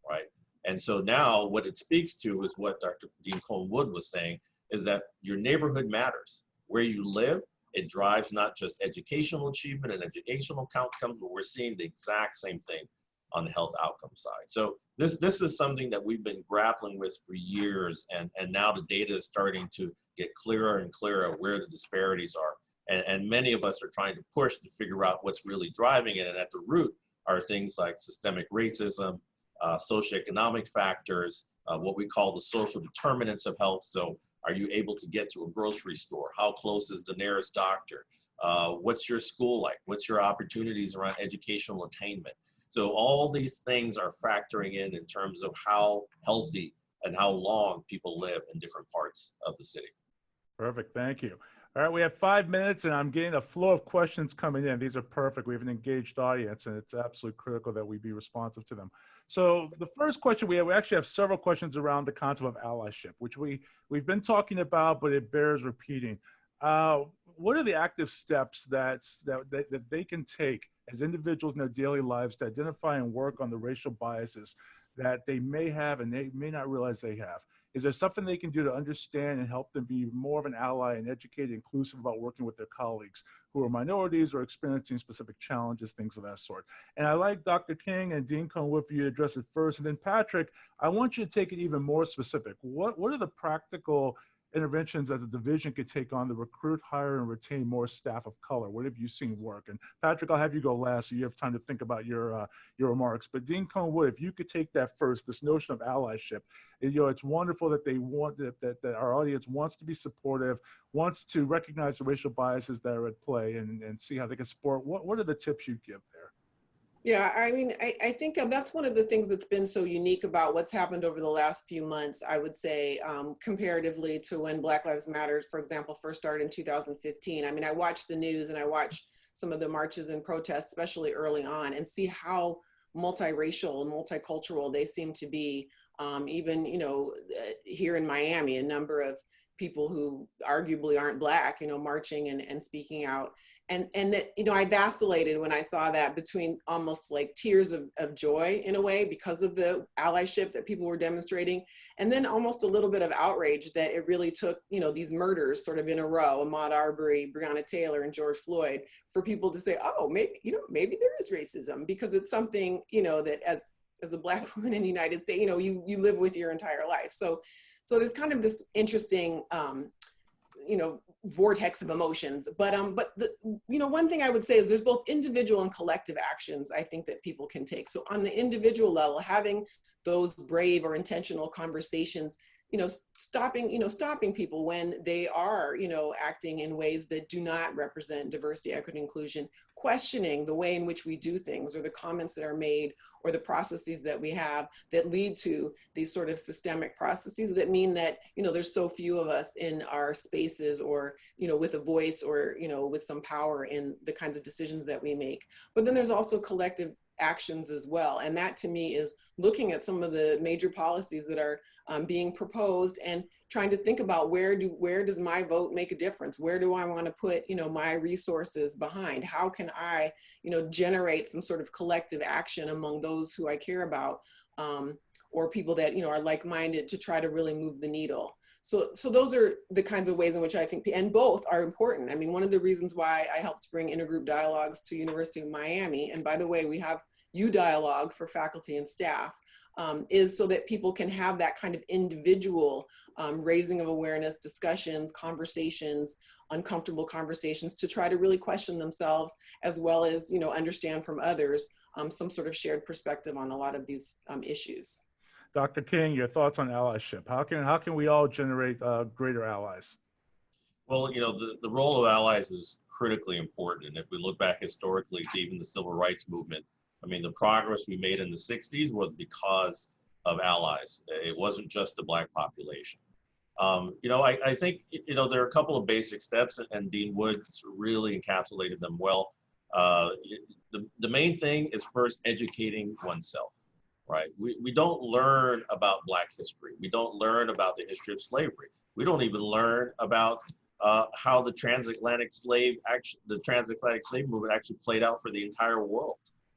right? And so now what it speaks to is what Dr. Dean Cohen-Wood was saying, is that your neighborhood matters. Where you live, it drives not just educational achievement and educational outcomes, but we're seeing the exact same thing on the health outcome side. So this is something that we've been grappling with for years, and now the data is starting to get clearer and clearer where the disparities are. And many of us are trying to push to figure out what's really driving it. And at the root are things like systemic racism, socioeconomic factors, what we call the social determinants of health. So are you able to get to a grocery store? How close is the nearest doctor? What's your school like? What's your opportunities around educational attainment? So all these things are factoring in terms of how healthy and how long people live in different parts of the city. Perfect, thank you. All right, we have 5 minutes and I'm getting a flow of questions coming in. These are perfect. We have an engaged audience and it's absolutely critical that we be responsive to them. So the first question we actually have several questions around the concept of allyship, which we've been talking about, but it bears repeating. What are the active steps that they can take as individuals in their daily lives to identify and work on the racial biases that they may have and they may not realize they have? Is there something they can do to understand and help them be more of an ally and educated, inclusive about working with their colleagues who are minorities or experiencing specific challenges, things of that sort? And I like Dr. King and Dean Cohen-Wood for you to address it first. And then Patrick, I want you to take it even more specific. What are the practical interventions that the division could take on to recruit, hire, and retain more staff of color? What have you seen work? And Patrick, I'll have you go last so you have time to think about your remarks. But Dean Cohen-Wood, if you could take that first, this notion of allyship. You know, it's wonderful that they want that our audience wants to be supportive, wants to recognize the racial biases that are at play, and see how they can support. What are the tips you give there? Yeah, I mean, I think that's one of the things that's been so unique about what's happened over the last few months, I would say, comparatively to when Black Lives Matter, for example, first started in 2015. I mean, I watch the news and I watch some of the marches and protests, especially early on, and see how multiracial and multicultural they seem to be. Even, you know, here in Miami, a number of people who arguably aren't Black, you know, marching and speaking out. And that, you know, I vacillated when I saw that between almost like tears of joy in a way because of the allyship that people were demonstrating, and then almost a little bit of outrage that it really took, you know, these murders sort of in a row, Ahmaud Arbery, Breonna Taylor, and George Floyd, for people to say, oh, maybe, you know, maybe there is racism, because it's something, you know, that as a Black woman in the United States, you know, you live with your entire life. So there's kind of this interesting, you know, vortex of emotions. But you know, one thing I would say is there's both individual and collective actions I think that people can take. So on the individual level, having those brave or intentional conversations, you know, stopping people when they are, you know, acting in ways that do not represent diversity, equity, inclusion, questioning the way in which we do things, or the comments that are made, or the processes that we have that lead to these sort of systemic processes that mean that, you know, there's so few of us in our spaces, or, you know, with a voice, or, you know, with some power in the kinds of decisions that we make. But then there's also collective actions as well. And that to me is looking at some of the major policies that are being proposed and trying to think about where does my vote make a difference? Where do I want to put, my resources behind? How can I, generate some sort of collective action among those who I care about, or people that, are like-minded to try to really move the needle. So those are the kinds of ways in which I think, and both are important. I mean, one of the reasons why I helped bring intergroup dialogues to University of Miami, and by the way, we have U-Dialogue for faculty and staff, is so that people can have that kind of individual raising of awareness, discussions, conversations, uncomfortable conversations to try to really question themselves, as well as, understand from others some sort of shared perspective on a lot of these issues. Dr. King, your thoughts on allyship? How can we all generate greater allies? Well, the role of allies is critically important. And if we look back historically to even the civil rights movement, I mean, the progress we made in the 60s was because of allies. It wasn't just the Black population. I think, there are a couple of basic steps, and Dean Woods really encapsulated them well. The main thing is first educating oneself, right? We don't learn about Black history. We don't learn about the history of slavery. We don't even learn about how the transatlantic slave movement actually played out for the entire world.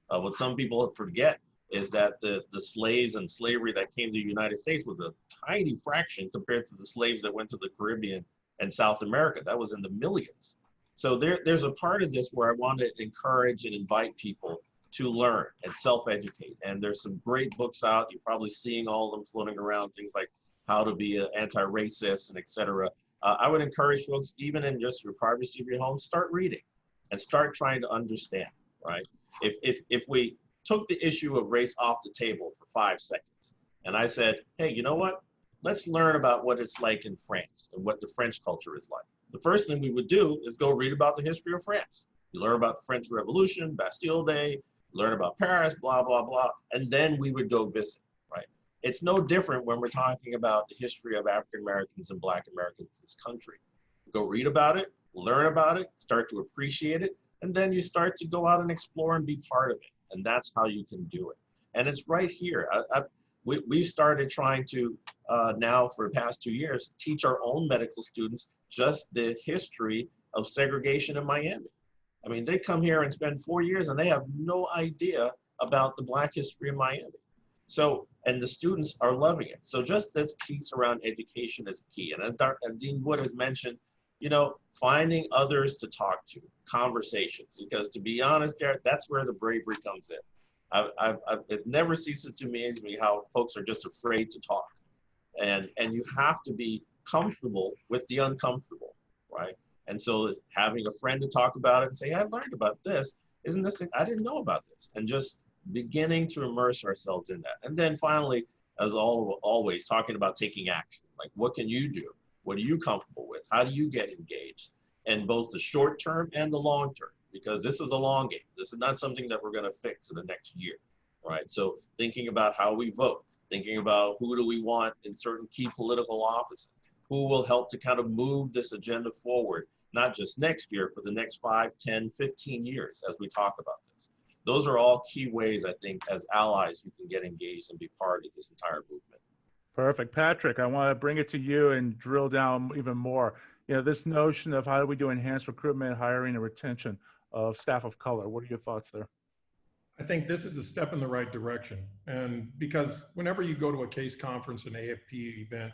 What some people forget is that the slaves and slavery that came to the United States was a tiny fraction compared to the slaves that went to the Caribbean and South America. That was in the millions. So there's a part of this where I want to encourage and invite people to learn and self-educate. And there's some great books out. You're probably seeing all of them floating around, things like How to Be an Anti-Racist and et cetera. I would encourage folks, even in just your privacy of your home, start reading and start trying to understand, right? If we took the issue of race off the table for 5 seconds and I said, hey, you know what? Let's learn about what it's like in France and what the French culture is like. The first thing we would do is go read about the history of France. You learn about the French Revolution, Bastille Day, learn about Paris, blah, blah, blah, and then we would go visit, right? It's no different when we're talking about the history of African Americans and Black Americans in this country. Go read about it, learn about it, start to appreciate it, and then you start to go out and explore and be part of it. And that's how you can do it. And it's right here. We've started trying to, now for the past 2 years, teach our own medical students just the history of segregation in Miami. I mean, they come here and spend 4 years and they have no idea about the Black history in Miami. So, and the students are loving it. So just this piece around education is key. And as Dean Wood has mentioned, finding others to talk to, conversations, because to be honest, Garrett, that's where the bravery comes in. It never ceases to amaze me how folks are just afraid to talk. And you have to be comfortable with the uncomfortable, right? And so having a friend to talk about it and say, hey, I've learned about this. Isn't this, I didn't know about this. And just beginning to immerse ourselves in that. And then finally, as always, talking about taking action. Like, what can you do? What are you comfortable with? How do you get engaged? And both the short term and the long term, because this is a long game. This is not something that we're going to fix in the next year, right? So thinking about how we vote, thinking about who do we want in certain key political offices, who will help to kind of move this agenda forward, not just next year, for the next 5, 10, 15 years as we talk about this. Those are all key ways, I think, as allies, you can get engaged and be part of this entire movement. Perfect. Patrick, I want to bring it to you and drill down even more. This notion of how do we do enhanced recruitment, hiring, and retention of staff of color. What are your thoughts there? I think this is a step in the right direction. And because whenever you go to a case conference, an AFP event,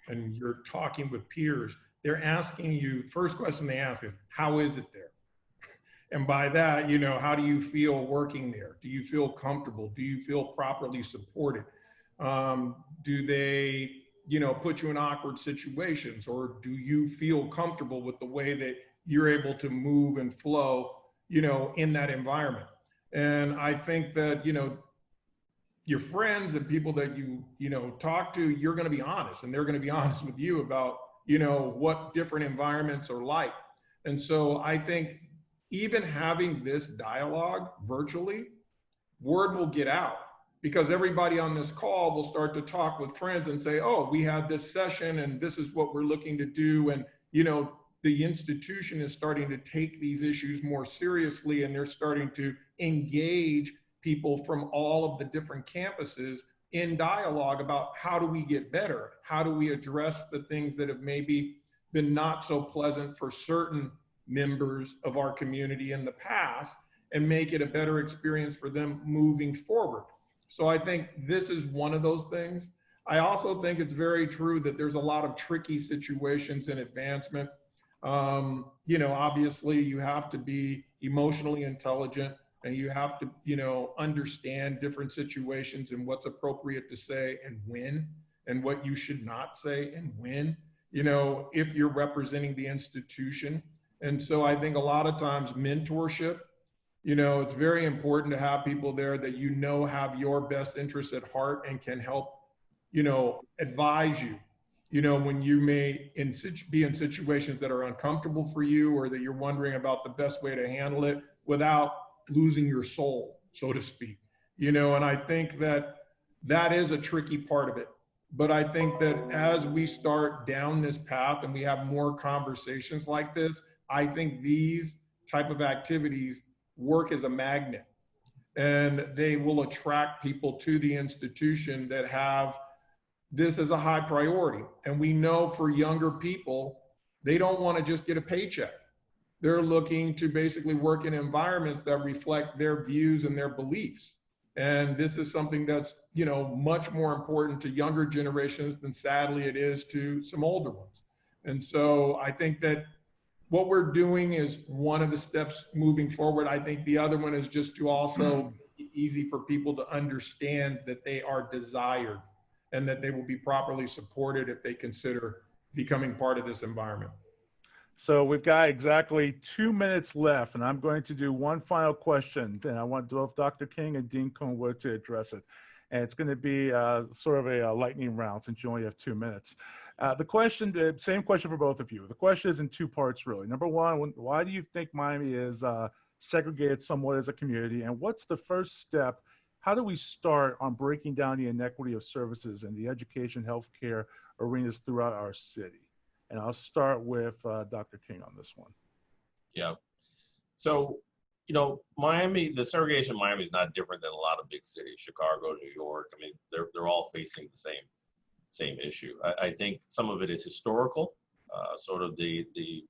and you're talking with peers, they're asking you, first question they ask is, how is it there? And by that, how do you feel working there? Do you feel comfortable? Do you feel properly supported? Do they, put you in awkward situations, or do you feel comfortable with the way that you're able to move and flow, in that environment? And I think that, your friends and people that you talk to, you're going to be honest, and they're going to be honest with you about, what different environments are like. And so I think even having this dialogue virtually, word will get out, because everybody on this call will start to talk with friends and say, oh, we had this session and this is what we're looking to do. And, the institution is starting to take these issues more seriously, and they're starting to engage people from all of the different campuses in dialogue about how do we get better? How do we address the things that have maybe been not so pleasant for certain members of our community in the past and make it a better experience for them moving forward. So I think this is one of those things. I also think it's very true that there's a lot of tricky situations in advancement. Obviously you have to be emotionally intelligent and you have to, understand different situations and what's appropriate to say and when, and what you should not say and when, if you're representing the institution. And so I think a lot of times mentorship, it's very important to have people there that have your best interests at heart and can help, advise you, when you may be in situations that are uncomfortable for you or that you're wondering about the best way to handle it without losing your soul, so to speak. And I think that is a tricky part of it. But I think that as we start down this path and we have more conversations like this, I think these type of activities work as a magnet and they will attract people to the institution that have this as a high priority. And we know for younger people, they don't want to just get a paycheck. They're looking to basically work in environments that reflect their views and their beliefs. And this is something that's, much more important to younger generations than sadly it is to some older ones. And so I think that what we're doing is one of the steps moving forward. I think the other one is just to also make it easy for people to understand that they are desired and that they will be properly supported if they consider becoming part of this environment. So we've got exactly 2 minutes left, and I'm going to do one final question. And I want both Dr. King and Dean Cohn-Wood to address it. And it's going to be sort of a lightning round since you only have 2 minutes. The same question for both of you. The question is in two parts, really. Number one, why do you think Miami is segregated somewhat as a community? And what's the first step? How do we start on breaking down the inequity of services in the education, healthcare arenas throughout our city? And I'll start with Dr. King on this one. Yeah. So, Miami, the segregation in Miami is not different than a lot of big cities, Chicago, New York. I mean, they're all facing the same issue. I think some of it is historical, sort of the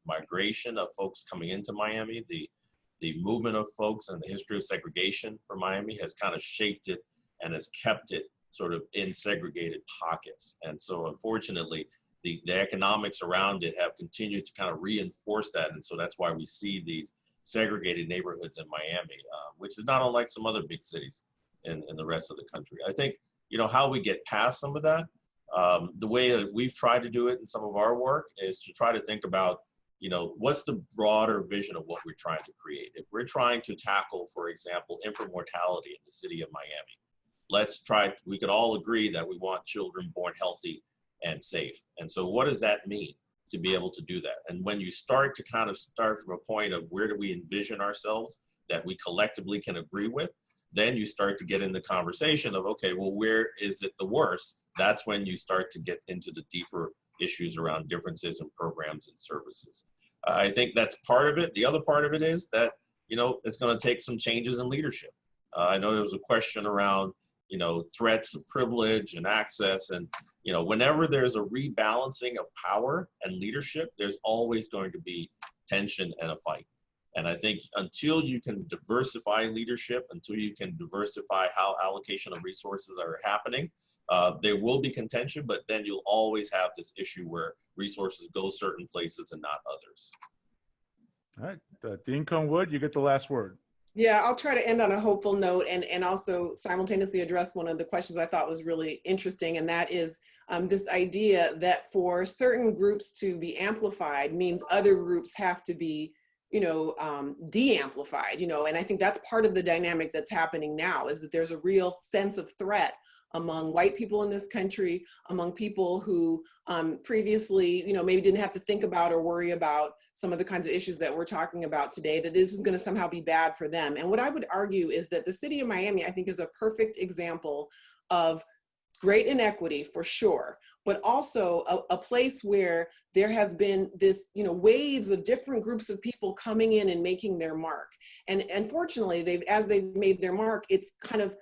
migration of folks coming into Miami, the movement of folks and the history of segregation for Miami has kind of shaped it and has kept it sort of in segregated pockets. And so unfortunately, the economics around it have continued to kind of reinforce that. And so that's why we see these segregated neighborhoods in Miami, which is not unlike some other big cities in the rest of the country. I think, how we get past some of that, the way that we've tried to do it in some of our work is to try to think about, what's the broader vision of what we're trying to create? If we're trying to tackle, for example, infant mortality in the city of Miami, we could all agree that we want children born healthy and safe. And so what does that mean to be able to do that? And when you start from a point of where do we envision ourselves that we collectively can agree with, then you start to get in the conversation of, okay, well, where is it the worst? That's when you start to get into the deeper issues around differences in programs and services. I think that's part of it. The other part of it is that, it's going to take some changes in leadership. I know there was a question around, threats of privilege and access. And, whenever there's a rebalancing of power and leadership, there's always going to be tension and a fight. And I think until you can diversify leadership, until you can diversify how allocation of resources are happening, there will be contention, but then you'll always have this issue where resources go certain places and not others. All right, Dean Cohn-Wood, you get the last word. Yeah, I'll try to end on a hopeful note and also simultaneously address one of the questions I thought was really interesting, and that is this idea that for certain groups to be amplified means other groups have to be, de-amplified, and I think that's part of the dynamic that's happening now, is that there's a real sense of threat among white people in this country, among people who previously, maybe didn't have to think about or worry about some of the kinds of issues that we're talking about today, that this is going to somehow be bad for them. And what I would argue is that the city of Miami, I think, is a perfect example of great inequity for sure, but also a place where there has been this, waves of different groups of people coming in and making their mark. And unfortunately, as they've made their mark, it's kind of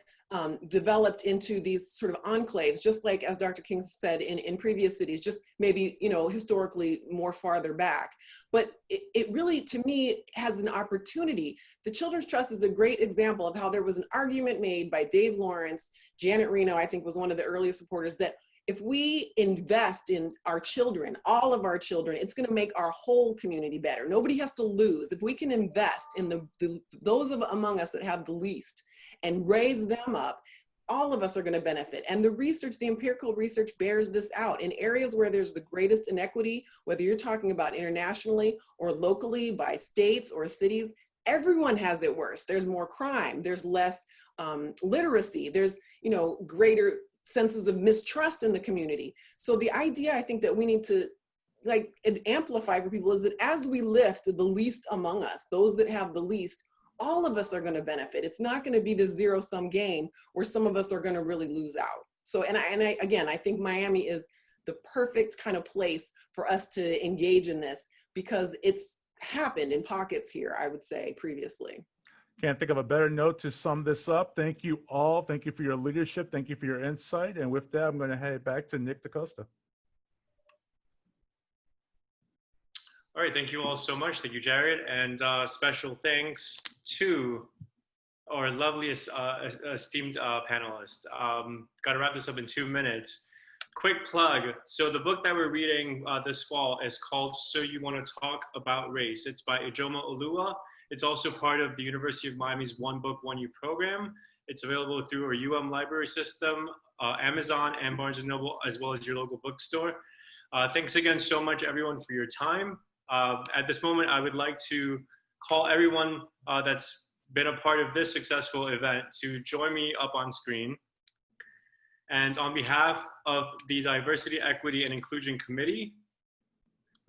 developed into these sort of enclaves, just like, as Dr. King said, in previous cities, just maybe, historically more farther back. But it really, to me, has an opportunity. The Children's Trust is a great example of how there was an argument made by Dave Lawrence. Janet Reno, I think, was one of the earliest supporters, that if we invest in our children, all of our children, it's going to make our whole community better. Nobody has to lose. If we can invest in those among us that have the least and raise them up, all of us are going to benefit. And the empirical research bears this out. In areas where there's the greatest inequity, whether you're talking about internationally or locally by states or cities, everyone has it worse. There's more crime. There's less literacy. There's, greater senses of mistrust in the community. So the idea, I think, that we need to amplify for people is that as we lift the least among us, those that have the least, all of us are going to benefit. It's not going to be this zero-sum game where some of us are going to really lose out. So, I think Miami is the perfect kind of place for us to engage in this, because it's happened in pockets here, I would say, previously. Can't think of a better note to sum this up. Thank you all. Thank you for your leadership. Thank you for your insight. And with that, I'm going to head back to Nick DaCosta. All right, thank you all so much. Thank you, Jared. And special thanks to our loveliest esteemed panelists. Got to wrap this up in 2 minutes. Quick plug. So the book that we're reading this fall is called So You Want to Talk About Race. It's by Ijoma Olua. It's also part of the University of Miami's One Book, One You program. It's available through our library system, Amazon, and Barnes & Noble, as well as your local bookstore. Thanks again so much, everyone, for your time. At this moment, I would like to call everyone that's been a part of this successful event to join me up on screen. And on behalf of the Diversity, Equity, and Inclusion Committee,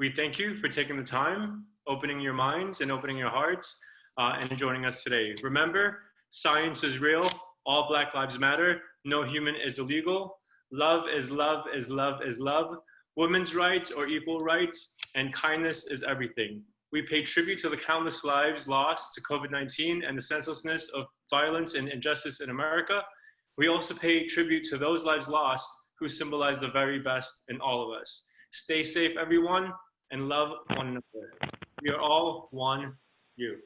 we thank you for taking the time, opening your minds and opening your hearts, and joining us today. Remember, science is real, all Black lives matter, no human is illegal, love is love is love is love, women's rights are equal rights, and kindness is everything. We pay tribute to the countless lives lost to COVID-19 and the senselessness of violence and injustice in America. We also pay tribute to those lives lost who symbolize the very best in all of us. Stay safe, everyone, and love one another. We are all one you.